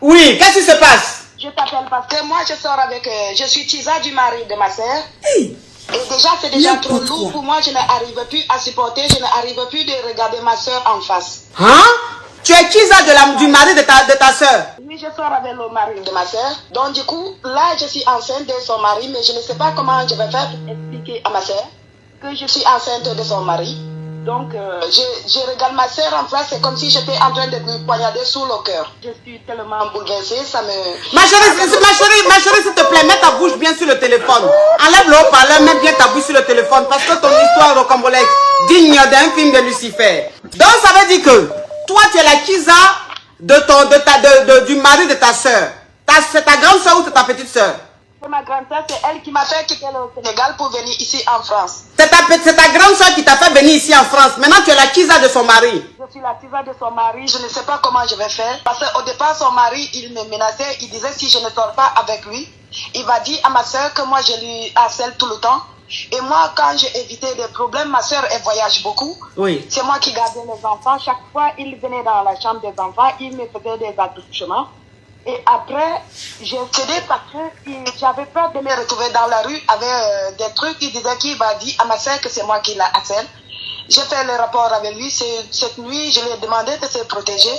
Oui, qu'est-ce qui se passe? Je t'appelle parce que moi, je sors avec... je suis Tisa du mari de ma sœur. Hey. Et déjà, c'est déjà trop lourd pour moi. Je n'arrive plus à supporter. Je n'arrive plus de regarder ma sœur en face. Hein? Tu es Tisa du mari de ta sœur? Oui, je sors avec le mari de ma sœur. Donc, du coup, là, je suis enceinte de son mari. Mais je ne sais pas comment je vais faire pour expliquer à ma sœur que je suis enceinte de son mari. Donc, je regarde ma sœur en face, c'est comme si j'étais en train de me poignarder sous le cœur. Je suis tellement bouleversée, ça me... Ma chérie, s'il te plaît, mets ta bouche bien sur le téléphone. Enlève le haut-parleur, mets bien ta bouche sur le téléphone, parce que ton histoire rocambolesque, digne d'un film de Lucifer. Donc, ça veut dire que toi, tu es la Kisa du mari de ta sœur. C'est ta grande soeur ou c'est ta petite soeur? C'est ma grande soeur, c'est elle qui m'a fait quitter le Sénégal pour venir ici en France. C'est ta grande soeur qui t'a fait venir ici en France. Maintenant, tu es la Kisa de son mari. Je suis la Kisa de son mari. Je ne sais pas comment je vais faire. Parce qu'au départ, son mari, il me menaçait. Il disait si je ne sors pas avec lui, il va dire à ma soeur que moi, je lui harcèle tout le temps. Et moi, quand j'ai évité des problèmes, ma soeur, elle voyage beaucoup. Oui. C'est moi qui gardais les enfants. Chaque fois, il venait dans la chambre des enfants. Il me faisait des attouchements. Et après, j'ai cédé parce que j'avais peur de me retrouver dans la rue avec des trucs. Il disait qu'il va dire à ma soeur que c'est moi qui la harcèle. J'ai fait le rapport avec lui. Cette nuit, je lui ai demandé de se protéger.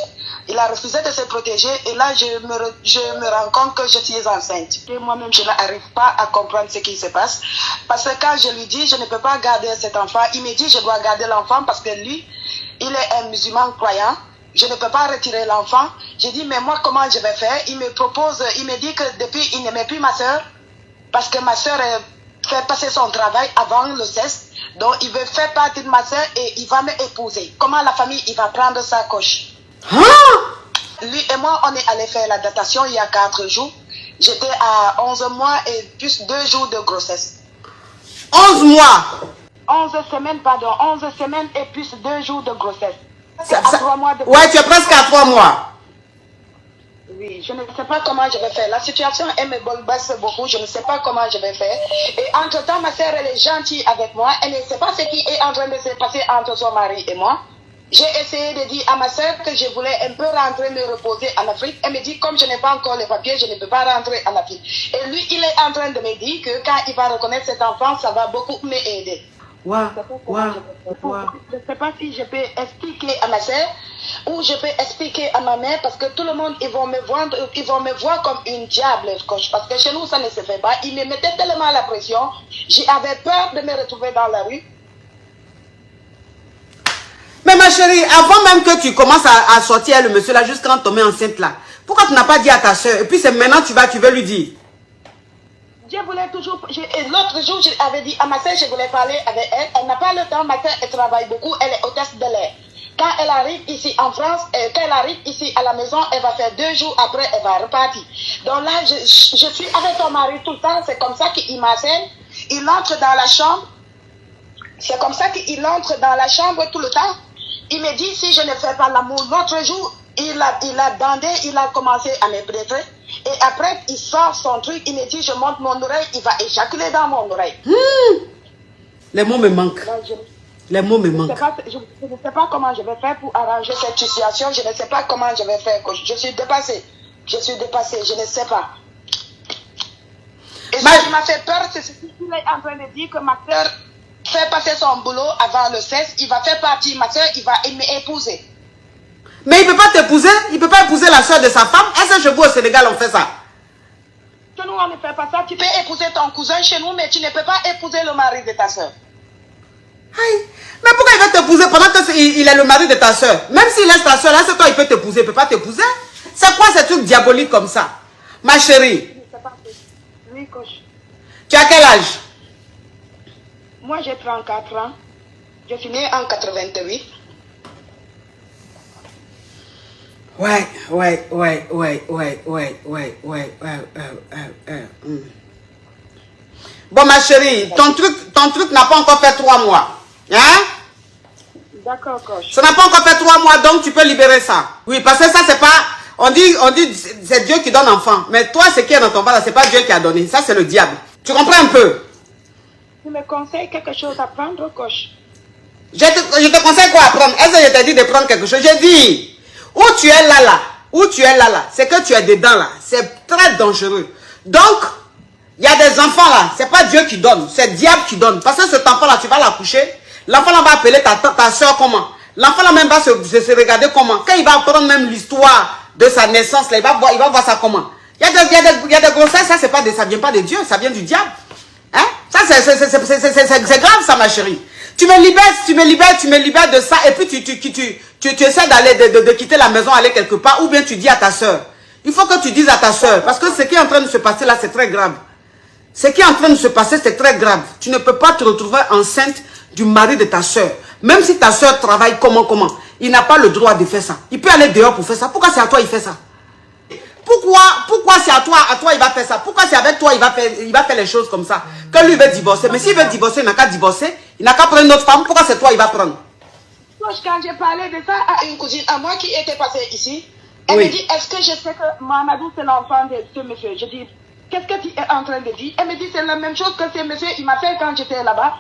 Il a refusé de se protéger. Et là, je me rends compte que je suis enceinte. Et moi-même, je n'arrive pas à comprendre ce qui se passe. Parce que quand je lui dis, je ne peux pas garder cet enfant, il me dit, je dois garder l'enfant parce que lui, il est un musulman croyant. Je ne peux pas retirer l'enfant. J'ai dit, mais moi, comment je vais faire? Il me propose, il me dit que depuis, il n'aimait plus ma soeur. Parce que ma soeur fait passer son travail avant le cesse. Donc, il veut faire partie de ma soeur et il va m'épouser. Comment la famille, il va prendre sa coche? Hein? Lui et moi, on est allé faire la datation il y a 4 jours. J'étais à 11 mois et plus 2 jours de grossesse. 11 mois? 11 semaines, pardon. 11 semaines et plus 2 jours de grossesse. Ouais, tu es presque à 3 mois. Oui, je ne sais pas comment je vais faire. La situation, elle me bouleverse beaucoup. Je ne sais pas comment je vais faire. Et entre-temps, ma soeur, elle est gentille avec moi. Elle ne sait pas ce qui est en train de se passer entre son mari et moi. J'ai essayé de dire à ma soeur que je voulais un peu rentrer me reposer en Afrique. Elle me dit, comme je n'ai pas encore les papiers, je ne peux pas rentrer en Afrique. Et lui, il est en train de me dire que quand il va reconnaître cet enfant, ça va beaucoup m'aider. Je ne sais pas si je peux expliquer à ma soeur ou je peux expliquer à ma mère parce que tout le monde, ils vont me voir comme une diable, coach. Parce que chez nous, ça ne se fait pas. Ils me mettaient tellement la pression. J'avais peur de me retrouver dans la rue. Mais ma chérie, avant même que tu commences à sortir avec le monsieur là, juste quand tu tombes enceinte là, pourquoi tu n'as pas dit à ta soeur? Et puis c'est maintenant tu veux lui dire. Je voulais toujours... L'autre jour, j'avais dit à ma soeur, je voulais parler avec elle. Elle n'a pas le temps. Ma soeur, elle travaille beaucoup. Elle est hôtesse de l'air. Quand elle arrive ici en France, quand elle arrive ici à la maison, elle va faire 2 jours après, elle va repartir. Donc là, je suis avec ton mari tout le temps. C'est comme ça qu'il m'assène. Il entre dans la chambre. C'est comme ça qu'il entre dans la chambre tout le temps. Il me dit, si je ne fais pas l'amour, l'autre jour, il a bandé, il a commencé à me pénétrer. Et après, il sort son truc, il me dit, je monte mon oreille, il va éjaculer dans mon oreille. Les mots me manquent. Les mots me manquent. Je ne sais pas comment je vais faire pour arranger cette situation. Je ne sais pas comment je vais faire. Je suis dépassée. Je ne sais pas. Et ce qui m'a fait peur, c'est ce qu'il est en train de dire que ma soeur fait passer son boulot avant le 16. Il va faire partie, ma soeur, il va m'épouser. Mais il ne peut pas t'épouser. Il ne peut pas épouser la soeur de sa femme. Est-ce que chez vous au Sénégal on fait ça? Chez nous on ne fait pas ça. Tu peux épouser ton cousin chez nous, mais tu ne peux pas épouser le mari de ta soeur. Aïe. Mais pourquoi il va t'épouser pendant qu'il est le mari de ta soeur? Même s'il laisse ta soeur, là c'est toi il peut t'épouser. Il ne peut pas t'épouser. C'est quoi ces trucs diaboliques comme ça? Ma chérie. Je ne sais pas. Oui, coach. Tu as quel âge? Moi j'ai 34 ans. Je suis née en 88. Ouais. Bon, ma chérie, ton truc n'a pas encore fait 3 mois. Hein? D'accord, coach. Ça n'a pas encore fait 3 mois, donc tu peux libérer ça. Oui, parce que ça, c'est pas... On dit c'est Dieu qui donne enfant. Mais toi, ce qui est dans ton ventre, c'est pas Dieu qui a donné. Ça, c'est le diable. Tu comprends un peu? Tu me conseilles quelque chose à prendre, coach? Je te conseille quoi à prendre? Est-ce que je t'ai dit de prendre quelque chose? J'ai dit, où tu es là, où tu es là, c'est que tu es dedans là. C'est très dangereux. Donc, il y a des enfants là, c'est pas Dieu qui donne, c'est le diable qui donne. Parce que cet enfant là, tu vas l'accoucher, l'enfant là va appeler ta soeur comment? L'enfant là même va se regarder comment? Quand il va apprendre même l'histoire de sa naissance là, il va voir ça comment? Il y a des grossesses, ça ça vient pas de Dieu, ça vient du diable. Hein? Ça c'est grave ça ma chérie. Tu me libères de ça et puis tu essaies d'aller de quitter la maison, aller quelque part, ou bien tu dis à ta soeur. Il faut que tu dises à ta soeur, parce que ce qui est en train de se passer là, c'est très grave. Ce qui est en train de se passer, c'est très grave. Tu ne peux pas te retrouver enceinte du mari de ta soeur. Même si ta soeur travaille comment, il n'a pas le droit de faire ça. Il peut aller dehors pour faire ça. Pourquoi c'est à toi il fait ça? Pourquoi c'est à toi il va faire ça? Pourquoi c'est avec toi il va faire les choses comme ça? Que lui veut divorcer. Mais s'il veut divorcer, il n'a qu'à divorcer. Il n'a qu'à prendre une autre femme. Pourquoi c'est toi il va prendre? Quand j'ai parlé de ça à une cousine à moi qui était passée ici, elle me dit, est-ce que je sais que Mamadou c'est l'enfant de ce monsieur? Je dis, qu'est-ce que tu es en train de dire? Elle me dit, c'est la même chose que ce monsieur, il m'a fait quand j'étais là-bas.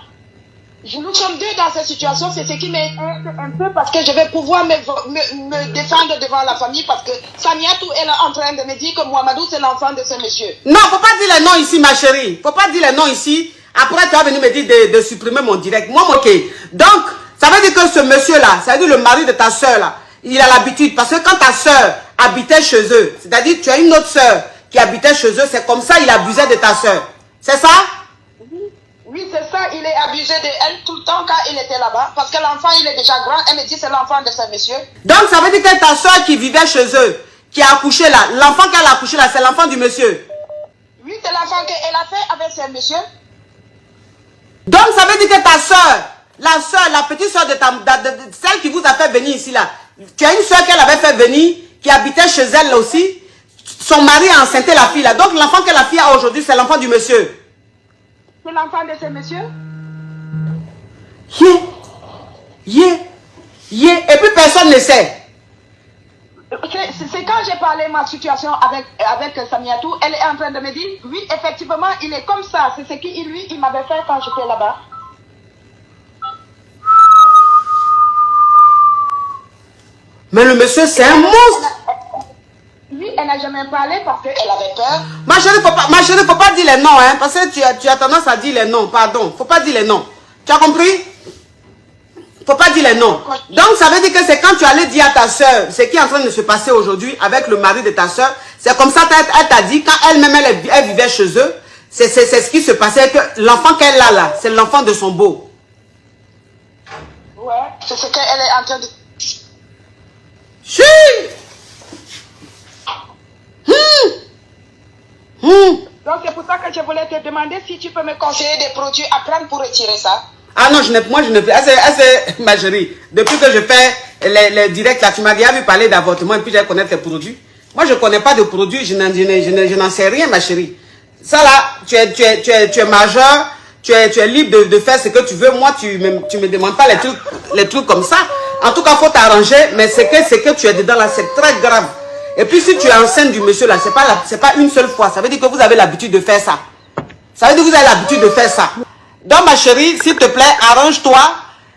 Nous sommes deux dans cette situation, c'est ce qui m'aide un peu parce que je vais pouvoir me défendre devant la famille parce que Samiatou elle est en train de me dire que Mamadou c'est l'enfant de ce monsieur. Non, faut pas dire les noms ici ma chérie. Faut pas dire les noms ici. Après tu vas venir me dire de supprimer mon direct. Moi, ok. Donc, ça veut dire que ce monsieur là, ça veut dire le mari de ta soeur là, il a l'habitude parce que quand ta soeur habitait chez eux, c'est-à-dire tu as une autre soeur qui habitait chez eux, c'est comme ça il abusait de ta soeur. C'est ça? Oui, c'est ça, il est abusé d'elle tout le temps quand il était là-bas. Parce que l'enfant, il est déjà grand. Elle me dit c'est l'enfant de ce monsieur. Donc, ça veut dire que ta soeur qui vivait chez eux, qui a accouché là, l'enfant qu'elle a accouché là, c'est l'enfant du monsieur. Oui, c'est l'enfant qu'elle a fait avec ce monsieur. Donc, ça veut dire que ta soeur, la petite soeur de celle qui vous a fait venir ici là, tu as une soeur qu'elle avait fait venir, qui habitait chez elle là aussi. Son mari a enceinté la fille là. Donc, l'enfant que la fille a aujourd'hui, c'est l'enfant du monsieur. C'est l'enfant de ce monsieur. Et puis personne ne sait. C'est quand j'ai parlé de ma situation avec Samiatou, elle est en train de me dire, oui, effectivement, il est comme ça. C'est ce qu'il il m'avait fait quand j'étais là-bas. Mais le monsieur, c'est un monstre. Lui, elle n'a jamais parlé parce qu'elle avait peur. Ma chérie, faut pas dire les noms, hein, parce que tu as tendance à dire les noms, pardon. Faut pas dire les noms. Tu as compris? Faut pas dire les noms. Donc, ça veut dire que c'est quand tu allais dire à ta soeur ce qui est en train de se passer aujourd'hui avec le mari de ta soeur, c'est comme ça qu'elle t'a dit, quand elle-même, elle vivait chez eux, c'est ce qui se passait, que l'enfant qu'elle a là, c'est l'enfant de son beau. Ouais, c'est ce qu'elle est en train de... Chut! Donc c'est pour ça que je voulais te demander si tu peux me conseiller des produits à prendre pour retirer ça. Ah non, moi je ne peux. Ma chérie, depuis que je fais les directs là, tu m'as déjà vu parler d'avortement et puis je connais tes produits. Moi je ne connais pas de produits, je n'en sais rien ma chérie. Ça là, tu es majeur, tu es libre de faire ce que tu veux. Moi tu me demandes pas les trucs comme ça. En tout cas, il faut t'arranger, mais c'est que tu es dedans là, c'est très grave. Et puis si tu es enceinte du monsieur là, c'est pas une seule fois. Ça veut dire que vous avez l'habitude de faire ça. Ça veut dire que vous avez l'habitude de faire ça. Donc ma chérie, s'il te plaît, arrange-toi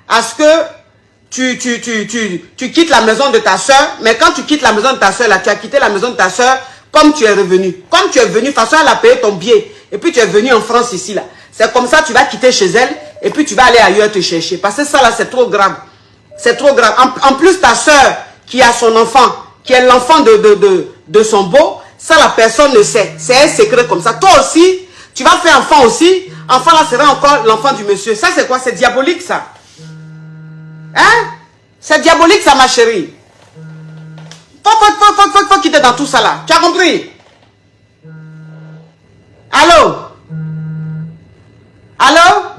à ce que tu quittes la maison de ta soeur. Mais quand tu quittes la maison de ta soeur là, tu as quitté la maison de ta soeur comme tu es revenu. Comme tu es venu, de toute façon elle a payé ton billet. Et puis tu es venu en France ici là. C'est comme ça tu vas quitter chez elle et puis tu vas aller ailleurs te chercher. Parce que ça là c'est trop grave. C'est trop grave. En plus ta soeur qui a son enfant, qui est l'enfant de son beau, ça la personne ne sait. C'est un secret comme ça. Toi aussi, tu vas faire enfant aussi. Enfant là sera encore l'enfant du monsieur. Ça c'est quoi? C'est diabolique ça. Hein? C'est diabolique ça ma chérie. Faut quitter dans tout ça là. Tu as compris? Allô? Allô?